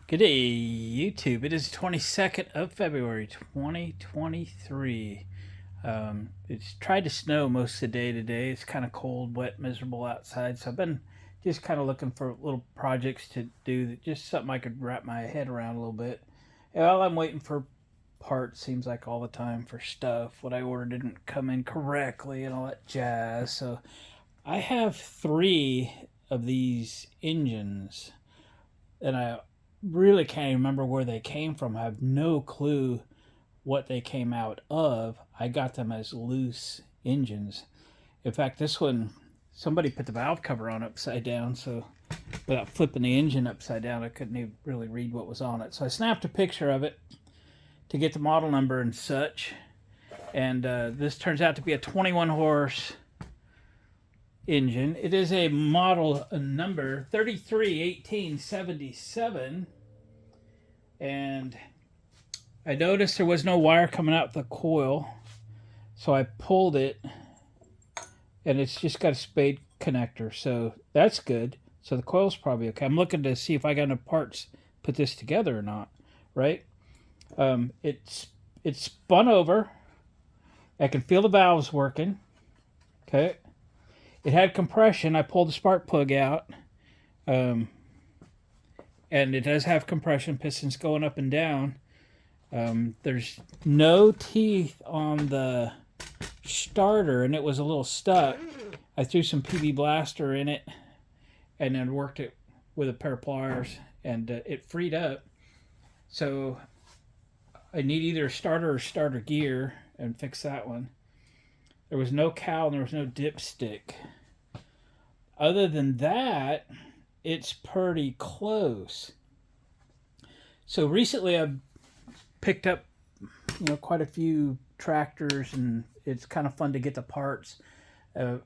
Good day, YouTube. It is 22nd of February, 2023. It's tried to snow most of the day today. It's kind of cold, wet, miserable outside. So I've been just kind of looking for little projects to do, just something I could wrap my head around a little bit. And while I'm waiting for parts, seems like all the time for stuff. What I ordered didn't come in correctly and all that jazz. So I have three of these engines, and I really can't remember where they came from. I have no clue what they came out of. I got them as loose engines. In fact, this one, somebody put the valve cover on upside down, so without flipping the engine upside down, I couldn't even really read what was on it. So I snapped a picture of it to get the model number and such. And this turns out to be a 21 horse engine. It is a model number 331877, and I noticed there was no wire coming out the coil, so I pulled it, and it's just got a spade connector, so that's good. So the coil's probably okay. I'm looking to see if I got enough parts to put this together or not, right? It's spun over. I can feel the valves working. Okay. It had compression. I pulled the spark plug out. And it does have compression, pistons going up and down. There's no teeth on the starter, and it was a little stuck. I threw some PB Blaster in it and then worked it with a pair of pliers, and it freed up. So I need either a starter or starter gear and fix that one. There was no cowl and there was no dipstick. Other than that, it's pretty close. So recently I've picked up, quite a few tractors, and it's kind of fun to get the parts. I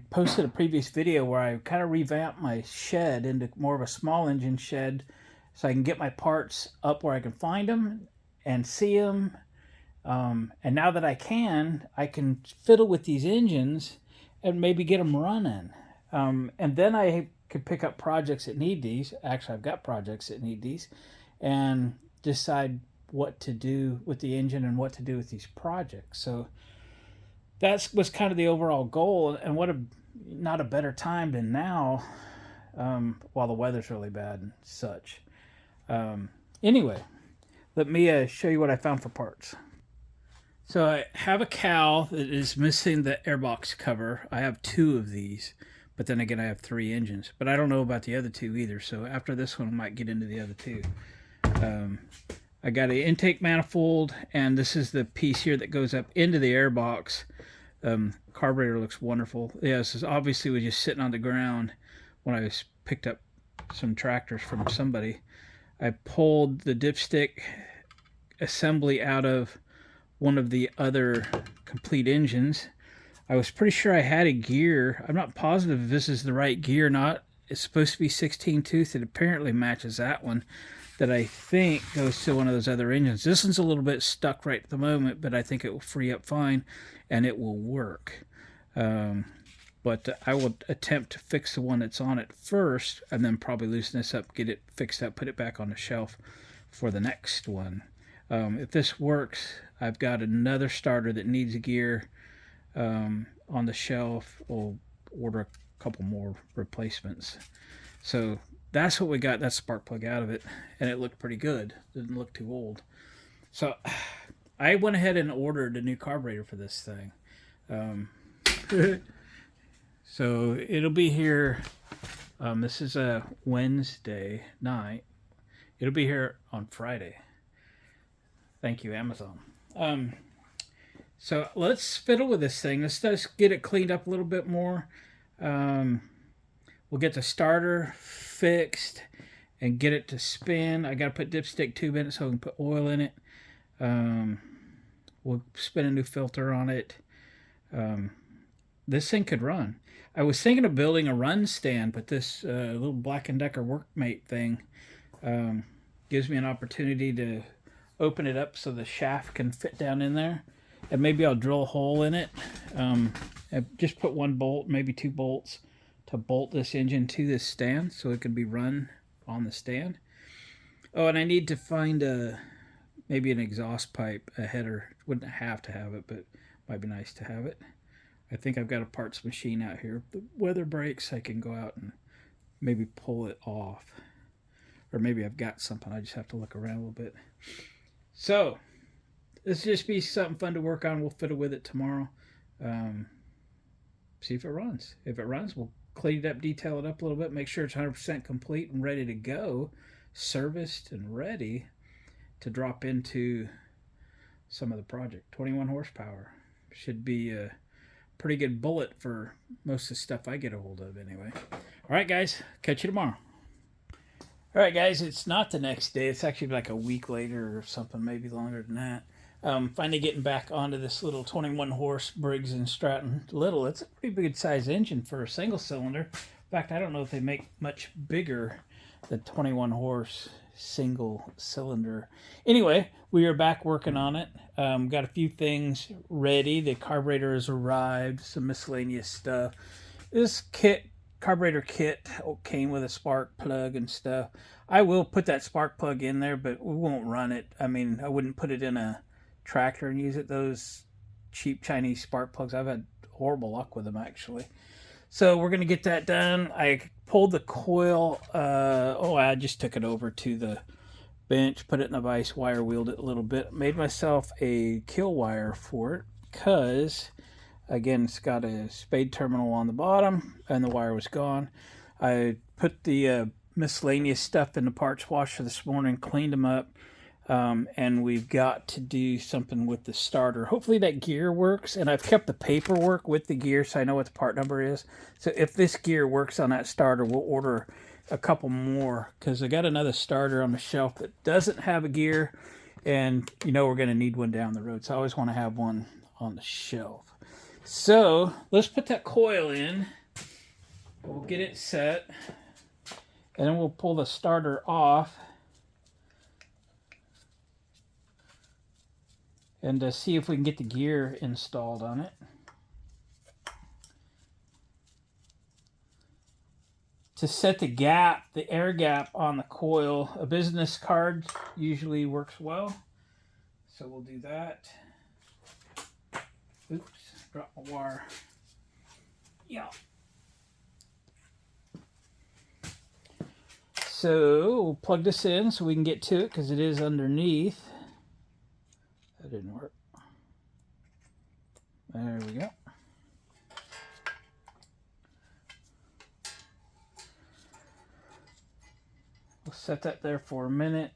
posted a previous video where I kind of revamped my shed into more of a small engine shed so I can get my parts up where I can find them and see them. And now that I can fiddle with these engines and maybe get them running. And then I could pick up projects that need these. Actually, I've got projects that need these, and decide what to do with the engine and what to do with these projects. So that was kind of the overall goal. And not a better time than now, while the weather's really bad and such. Anyway, let me show you what I found for parts. So I have a cowl that is missing the airbox cover. I have two of these, but then again I have three engines. But I don't know about the other two either, so after this one I might get into the other two. I got an intake manifold, and this is the piece here that goes up into the airbox. Carburetor looks wonderful. Yeah, this is obviously was just sitting on the ground when I picked up some tractors from somebody. I pulled the dipstick assembly out of one of the other complete engines. I was pretty sure I had a gear. I'm not positive if this is the right gear or not. It's supposed to be 16 tooth. It apparently matches that one that I think goes to one of those other engines. This one's a little bit stuck right at the moment, but I think it will free up fine and it will work. But I will attempt to fix the one that's on it first, and then probably loosen this up, get it fixed up, put it back on the shelf for the next one. If this works, I've got another starter that needs a gear on the shelf. We'll order a couple more replacements. So that's what we got. That spark plug out of it, and it looked pretty good. Didn't look too old. So I went ahead and ordered a new carburetor for this thing. So it'll be here. This is a Wednesday night. It'll be here on Friday. Thank you, Amazon. So let's fiddle with this thing. Let's just get it cleaned up a little bit more. We'll get the starter fixed and get it to spin. I got to put dipstick tube in it so I can put oil in it. We'll spin a new filter on it. This thing could run. I was thinking of building a run stand, but this little Black & Decker Workmate thing gives me an opportunity to open it up so the shaft can fit down in there. And maybe I'll drill a hole in it. Just put one bolt, maybe two bolts, to bolt this engine to this stand so it can be run on the stand. Oh, and I need to find maybe an exhaust pipe, a header. Wouldn't have to have it, but might be nice to have it. I think I've got a parts machine out here. If the weather breaks, I can go out and maybe pull it off. Or maybe I've got something. I just have to look around a little bit. So, this will just be something fun to work on. We'll fiddle with it tomorrow. Um, See if it runs. If it runs, we'll clean it up, detail it up a little bit, make sure it's 100% complete and ready to go, serviced and ready to drop into some of the project. 21 horsepower. Should be a pretty good bullet for most of the stuff I get a hold of anyway. All right, guys. Catch you tomorrow. All right, guys. It's not the next day. It's actually like a week later or something, maybe longer than that. Finally getting back onto this little 21 horse Briggs and Stratton. It's a pretty good size engine for a single cylinder. In fact, I don't know if they make much bigger than 21 horse single cylinder. Anyway, we are back working on it. Got a few things ready. The carburetor has arrived, some miscellaneous stuff. This carburetor kit came with a spark plug and stuff. I will put that spark plug in there, but we won't run it. I mean, I wouldn't put it in a tractor and use it. Those cheap Chinese spark plugs, I've had horrible luck with them actually. So we're gonna get that done. I pulled the coil. I just took it over to the bench, put it in the vise, wire wheeled it a little bit, made myself a kill wire for it because again it's got a spade terminal on the bottom and the wire was gone. I put the miscellaneous stuff in the parts washer this morning, cleaned them up. And we've got to do something with the starter. Hopefully that gear works, and I've kept the paperwork with the gear so I know what the part number is. So if this gear works on that starter, we'll order a couple more because I got another starter on the shelf that doesn't have a gear, and we're going to need one down the road. So I always want to have one on the shelf. So let's put that coil in. We'll get it set, and then we'll pull the starter off. And see if we can get the gear installed on it. To set the gap, the air gap on the coil, a business card usually works well. So we'll do that. Oops, dropped my wire. Yeah. So we'll plug this in so we can get to it because it is underneath. That didn't work. There we go. We'll set that there for a minute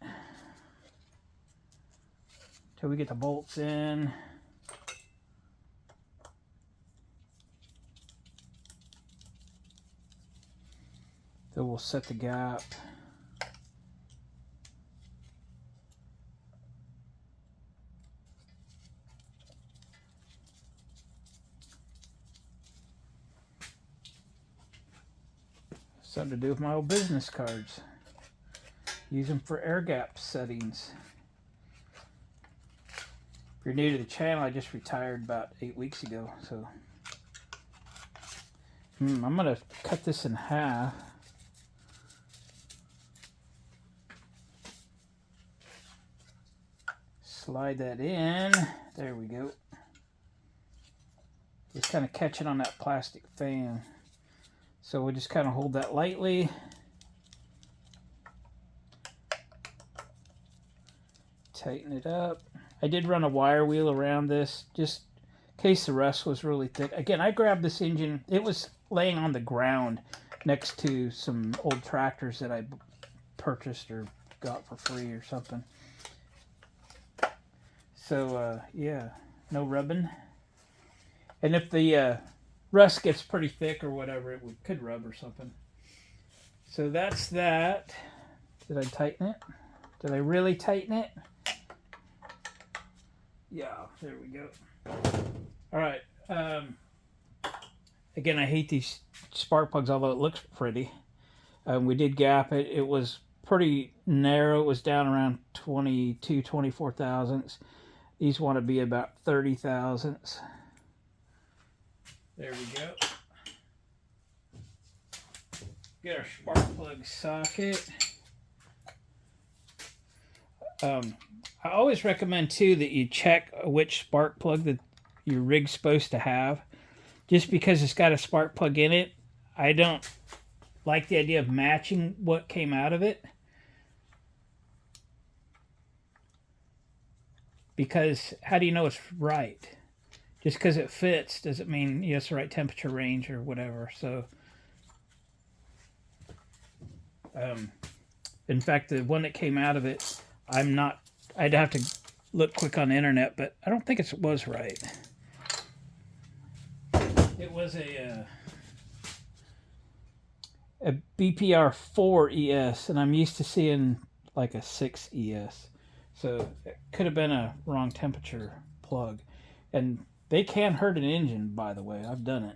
till we get the bolts in. Then we'll set the gap. Something to do with my old business cards. Use them for air gap settings. If you're new to the channel, I just retired about 8 weeks ago, so I'm gonna cut this in half. Slide that in. There we go. Just kind of catch it on that plastic fan. So we'll just kind of hold that lightly. Tighten it up. I did run a wire wheel around this just in case the rust was really thick. Again, I grabbed this engine. It was laying on the ground next to some old tractors that I purchased or got for free or something. So, yeah, no rubbing. And if the rust gets pretty thick or whatever, it could rub or something. So that's that. Did I tighten it? Did I really tighten it? Yeah, there we go. All right. Again, I hate these spark plugs, although it looks pretty. We did gap it. It was pretty narrow. It was down around 24 thousandths. These want to be about 30 thousandths. There we go. Get our spark plug socket. I always recommend too that you check which spark plug that your rig's supposed to have. Just because it's got a spark plug in it, I don't like the idea of matching what came out of it. Because how do you know it's right? Just because it fits doesn't mean it's the right temperature range or whatever. So, in fact, the one that came out of it, I'd have to look quick on the internet, but I don't think it was right. It was a BPR 4 ES, and I'm used to seeing like a 6 ES. So it could have been a wrong temperature plug. And they can hurt an engine, by the way. I've done it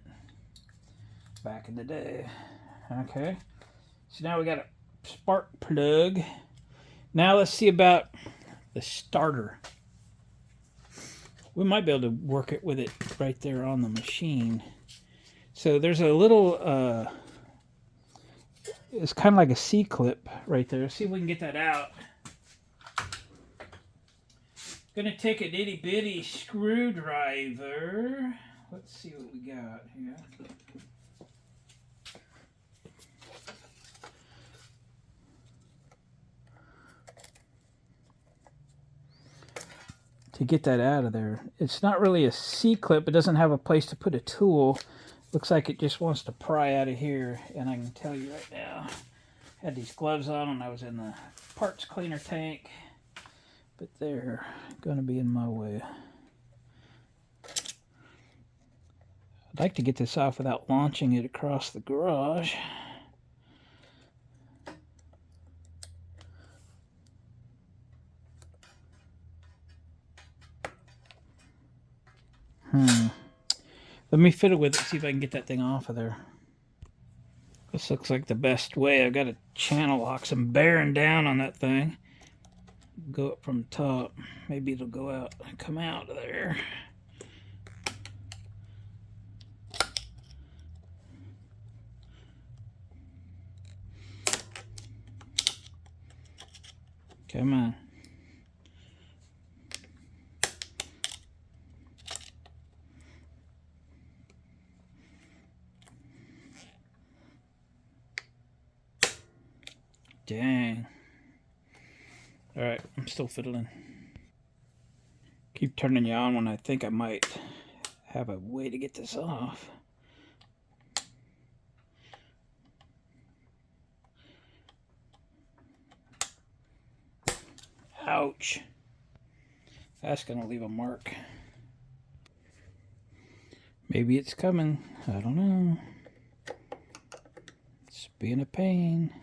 back in the day. Okay. So now we got a spark plug. Now let's see about the starter. We might be able to work it with it right there on the machine. So there's a little, it's kind of like a C-clip right there. See if we can get that out. Gonna take an itty bitty screwdriver. Let's see what we got here. To get that out of there. It's not really a C-clip. It doesn't have a place to put a tool. Looks like it just wants to pry out of here. And I can tell you right now, I had these gloves on when I was in the parts cleaner tank. But they're going to be in my way. I'd like to get this off without launching it across the garage. Let me fiddle with it, see if I can get that thing off of there. This looks like the best way. I've got a channel lock, some bearing down on that thing. Go up from the top. Maybe it'll go out and come out of there. Come on. Dang. Alright, I'm still fiddling. Keep turning you on when I think I might have a way to get this off. Ouch. That's gonna leave a mark. Maybe it's coming. I don't know. It's being a pain.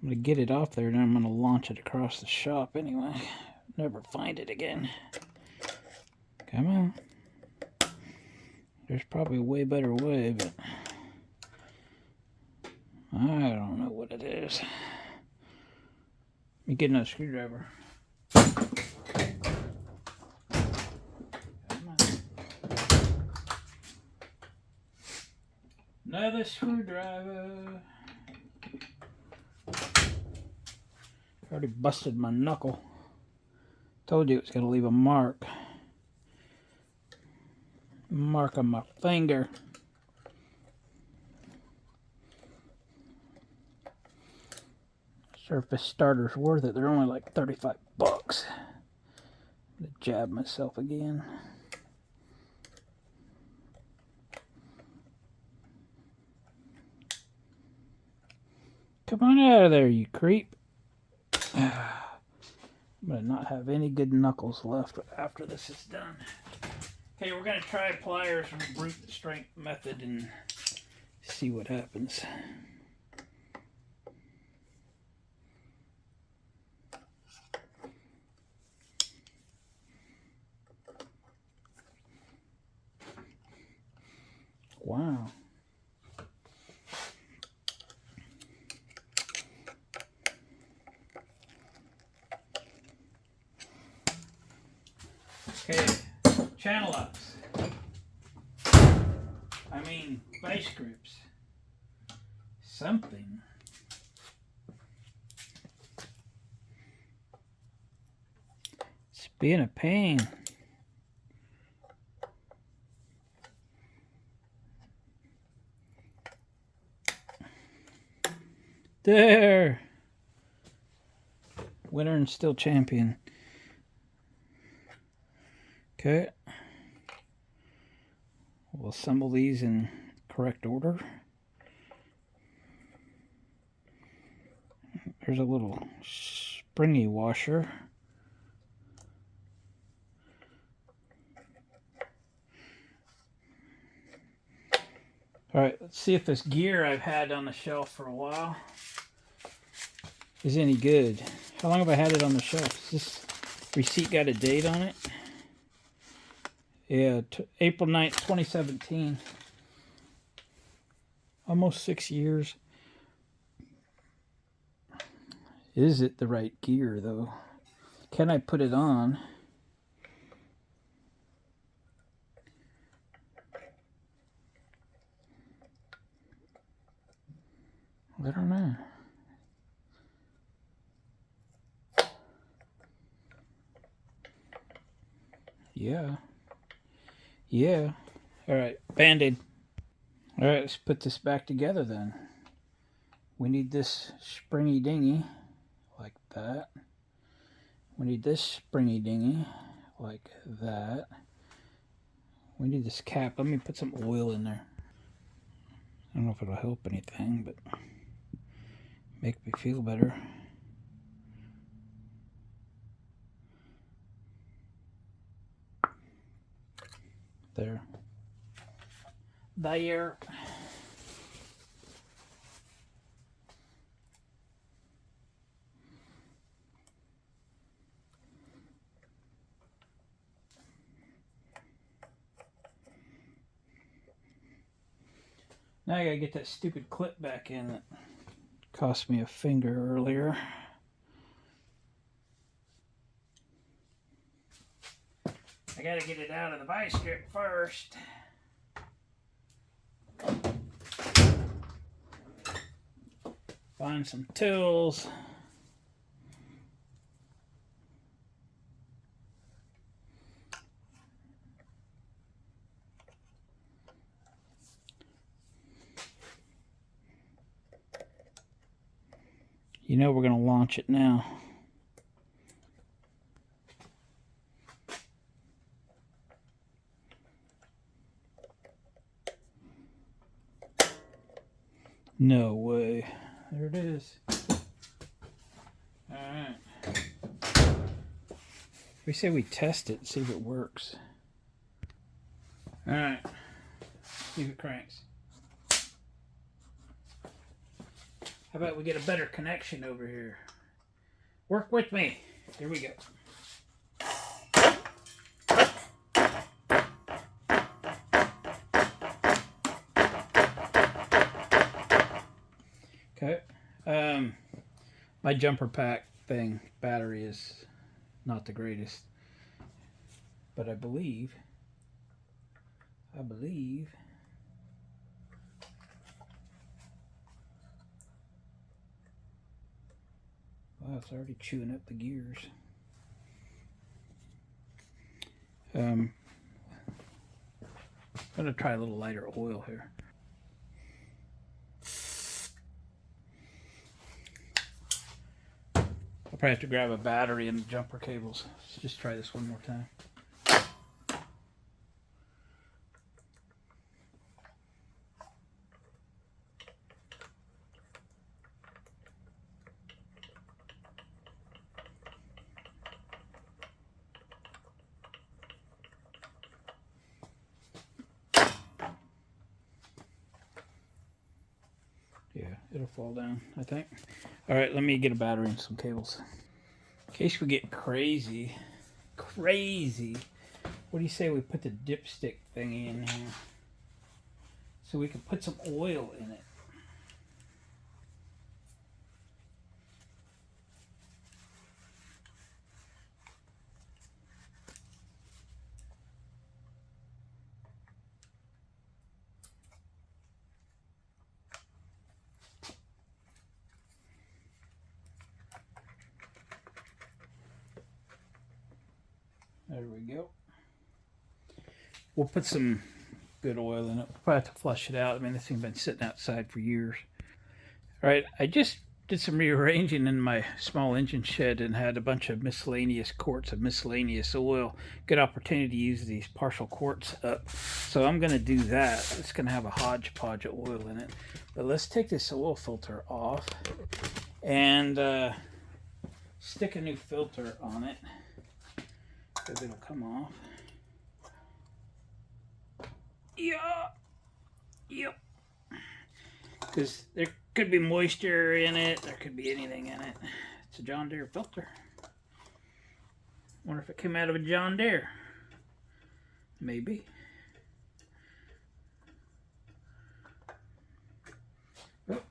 I'm going to get it off there, and then I'm going to launch it across the shop anyway. Never find it again. Come on. There's probably a way better way, but I don't know what it is. Let me get another screwdriver. Come on. Another screwdriver. Already busted my knuckle. Told you it's going to leave a mark. Mark on my finger. Surface starter's worth it. They're only like 35 bucks. I'm going to jab myself again. Come on out of there, you creep. I'm going to not have any good knuckles left after this is done. Okay, we're going to try pliers and brute strength method and see what happens. Wow. Okay, channel locks. I mean, vice grips. Something. being a pain. There. Winner and still champion. Okay. We'll assemble these in correct order. There's a little springy washer. All right, let's see if this gear I've had on the shelf for a while is any good. How long have I had it on the shelf? Is this receipt got a date on it? Yeah, April 9th, 2017. Almost 6 years. Is it the right gear, though? Can I put it on? I don't know. Yeah. Yeah. All right, Band-Aid. All right, let's put this back together then. We need this springy dingy like that. We need this springy dingy like that. We need this cap. Let me put some oil in there. I don't know if it'll help anything, but make me feel better. There. There. Now I gotta get that stupid clip back in that cost me a finger earlier. I gotta get it out of the vice grip first. Find some tools. You know we're gonna launch it now. No way. There it is. Alright. We say we test it and see if it works. Alright. See if it cranks. How about we get a better connection over here? Work with me. Here we go. Okay. My jumper pack thing battery is not the greatest, but I believe. Wow, it's already chewing up the gears. I'm gonna try a little lighter oil here. I'll probably have to grab a battery and the jumper cables. Let's just try this one more time. Yeah, it'll fall down, I think. All right, let me get a battery and some cables. In case we get crazy, what do you say we put the dipstick thingy in here so we can put some oil in it? There we go. We'll put some good oil in it. We'll probably have to flush it out. I mean, this thing's been sitting outside for years. All right, I just did some rearranging in my small engine shed and had a bunch of miscellaneous quarts of miscellaneous oil. Good opportunity to use these partial quarts up. So I'm going to do that. It's going to have a hodgepodge of oil in it. But let's take this oil filter off and stick a new filter on it because it'll come off. Yeah. Yep. Because there could be moisture in it. There could be anything in it. It's a John Deere filter. Wonder if it came out of a John Deere. Maybe. Oh,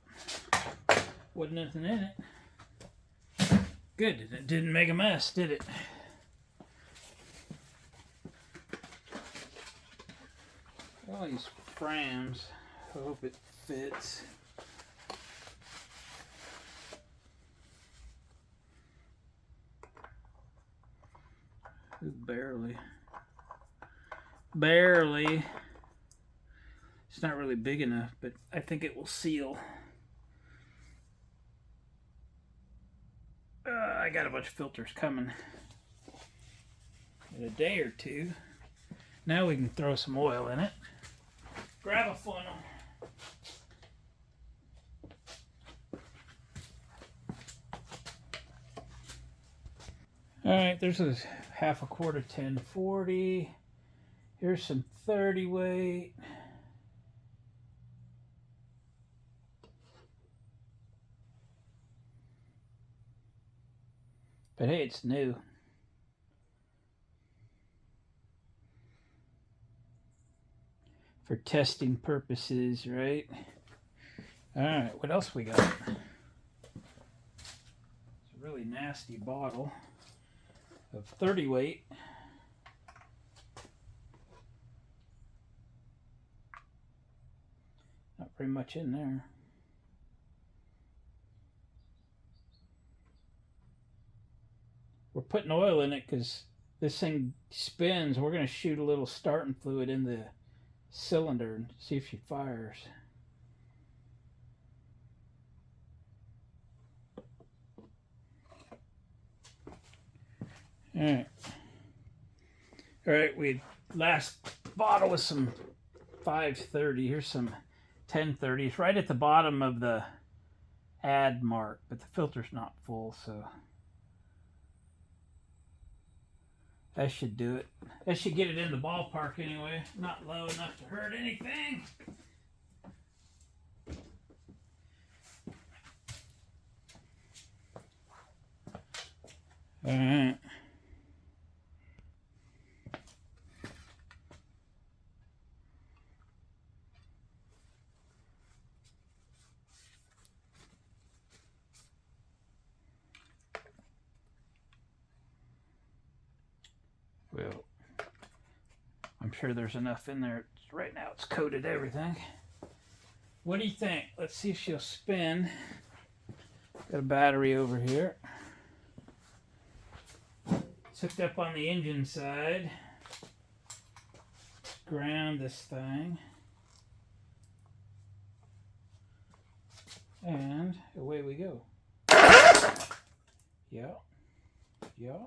wasn't nothing in it. Good. It didn't make a mess, did it? All these frames. I hope it fits. Barely. Barely. It's not really big enough, but I think it will seal. I got a bunch of filters coming in a day or two. Now we can throw some oil in it. Grab a funnel. All right, there's a half a quart of 1040. Here's some 30 weight. But hey, it's new. For testing purposes, right? All right, what else we got? It's a really nasty bottle of 30 weight. Not very much in there. We're putting oil in it because this thing spins. We're going to shoot a little starting fluid in the cylinder and see if she fires. All right, we last bottle was some 530. Here's some 1030. It's right at the bottom of the add mark, but the filter's not full, so that should do it. That should get it in the ballpark anyway. Not low enough to hurt anything. All right. Well, I'm sure there's enough in there. Right now it's coated everything. What do you think? Let's see if she'll spin. Got a battery over here. It's hooked up on the engine side. Let's ground this thing. And away we go. Yeah. Yeah.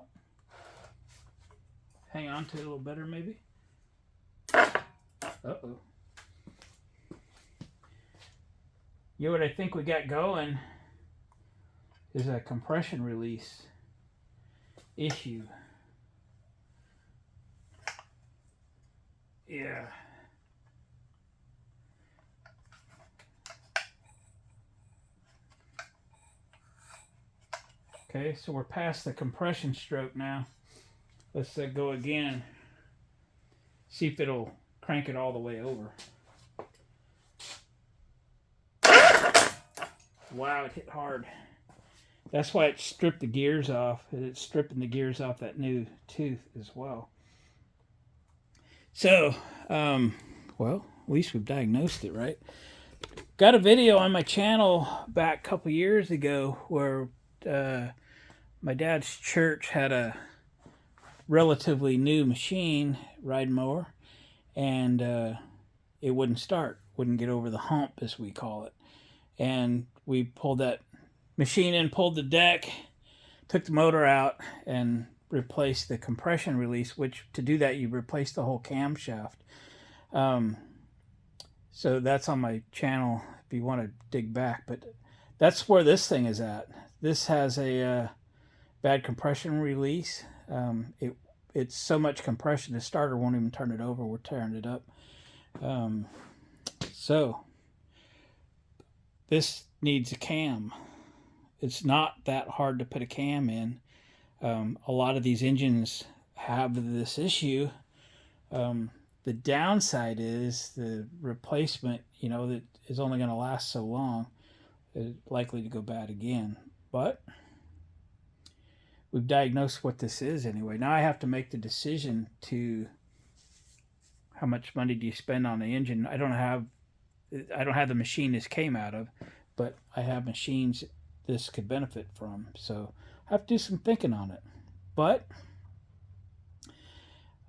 Hang on to it a little better, maybe. Uh-oh. You know what I think we got going is a compression release issue. Yeah. Okay, so we're past the compression stroke now. Let's go again. See if it'll crank it all the way over. Wow, it hit hard. That's why it stripped the gears off. It's stripping the gears off that new tooth as well. So, well, at least we've diagnosed it, right? Got a video on my channel back a couple years ago where my dad's church had a relatively new machine, ride mower, and it wouldn't start, wouldn't get over the hump, as we call it. And we pulled that machine in, pulled the deck, took the motor out, and replaced the compression release, which to do that, you replace the whole camshaft. So that's on my channel if you want to dig back. But that's where this thing is at. This has a bad compression release. It's so much compression, the starter won't even turn it over. We're tearing it up. So this needs a cam. It's not that hard to put a cam in. A lot of these engines have this issue. The downside is the replacement, that is only going to last so long. It's likely to go bad again. But we've diagnosed what this is anyway. Now I have to make the decision to how much money do you spend on the engine. I don't have the machine this came out of, but I have machines this could benefit from. So I have to do some thinking on it. But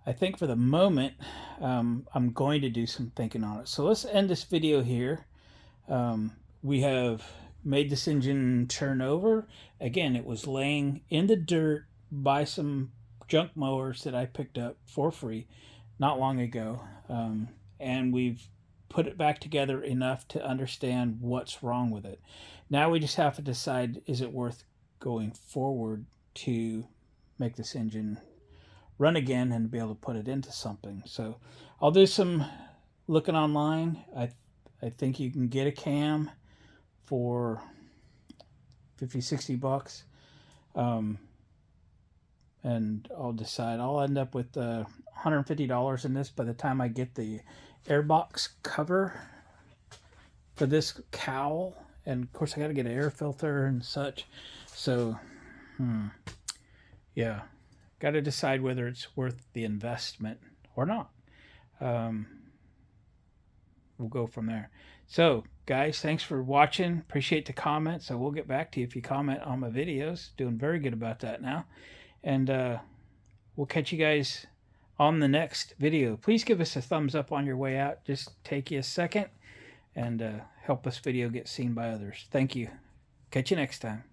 I think for the moment, I'm going to do some thinking on it. So let's end this video here. We have made this engine turn over. Again, it was laying in the dirt by some junk mowers that I picked up for free not long ago. And we've put it back together enough to understand what's wrong with it. Now we just have to decide, is it worth going forward to make this engine run again and be able to put it into something. So I'll do some looking online. I think you can get a cam for 50-60 bucks. And I'll decide. I'll end up with $150 in this by the time I get the airbox cover for this cowl. And of course I got to get an air filter and such. So yeah, got to decide whether it's worth the investment or not. We'll go from there. So guys, thanks for watching. Appreciate the comments. I will get back to you if you comment on my videos. Doing very good about that now. And we'll catch you guys on the next video. Please give us a thumbs up on your way out. Just take you a second and help this video get seen by others. Thank you. Catch you next time.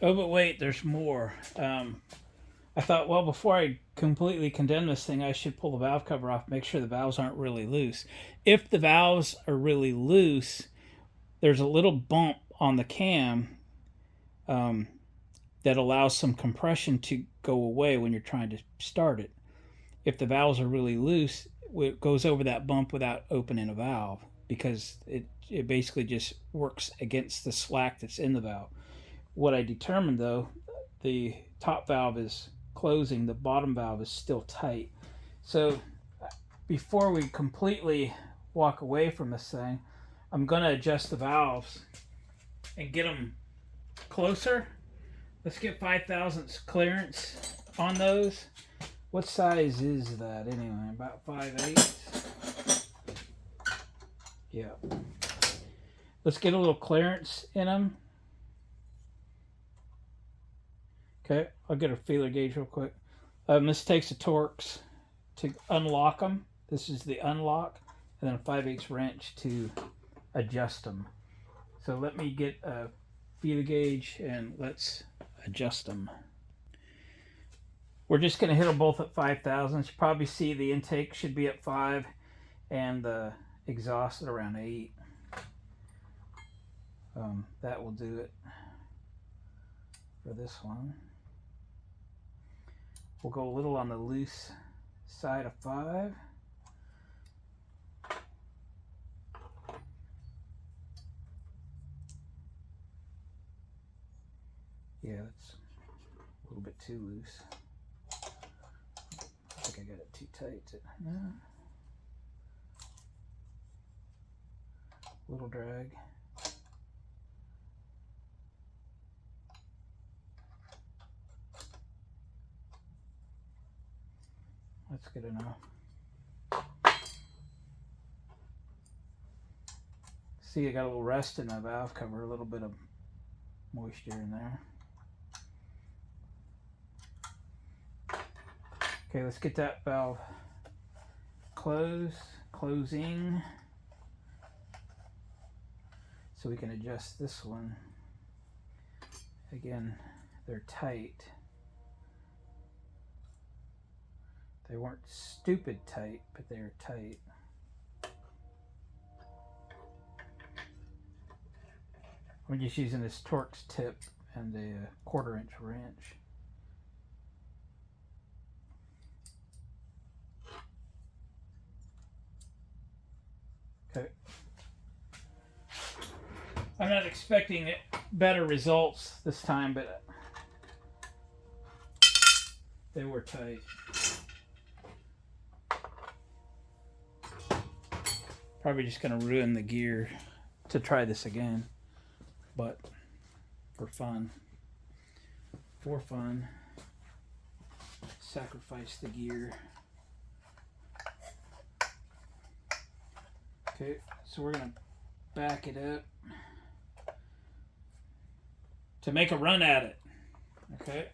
Oh, but wait, there's more. I thought, well, before I completely condemn this thing, I should pull the valve cover off, make sure the valves aren't really loose. If the valves are really loose, there's a little bump on the cam that allows some compression to go away when you're trying to start it. If the valves are really loose, it goes over that bump without opening a valve, because it basically just works against the slack that's in the valve. What I determined, though, the top valve is closing, the bottom valve is still tight. So before we completely walk away from this thing, I'm going to adjust the valves and get them closer. Let's get 5 thousandths clearance on those. What size is that anyway? About 5/8. Yeah. Let's get a little clearance in them. Okay, I'll get a feeler gauge real quick. This takes a Torx to unlock them. This is the unlock, and then a 5/8 wrench to adjust them. So let me get a feeler gauge and let's adjust them. We're just going to hit them both at 5 thousandths. You probably see the intake should be at 5 and the exhaust at around 8. That will do it for this one. We'll go a little on the loose side of 5. Yeah, that's a little bit too loose. I think I got it too tight. No. Little drag. That's good enough. See, I got a little rest in the valve cover, a little bit of moisture in there. Okay, let's get that valve closing. So we can adjust this one. Again, they're tight. They weren't stupid tight, but they're tight. I'm just using this Torx tip and a 1/4 inch wrench. Okay. I'm not expecting better results this time, but they were tight. Probably just going to ruin the gear to try this again, but for fun, sacrifice the gear. Okay, so we're going to back it up to make a run at it. Okay,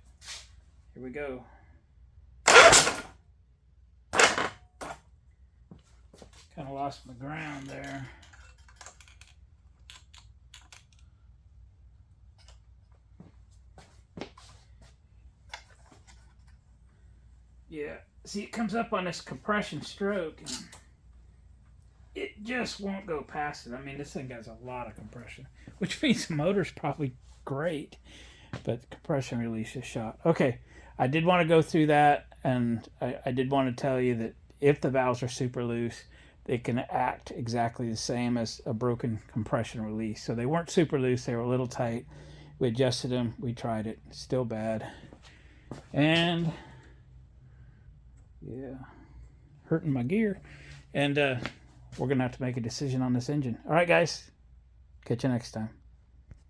here we go. Kind of lost my ground there. Yeah, see, it comes up on this compression stroke and it just won't go past it. I mean, this thing has a lot of compression, which means the motor's probably great, but the compression release is shot. Okay, I did want to go through that, and I did want to tell you that if the valves are super loose, they can act exactly the same as a broken compression release. So they weren't super loose, they were a little tight. We adjusted them, we tried it, still bad. And yeah, hurting my gear. And we're gonna have to make a decision on this engine. All right, guys, catch you next time.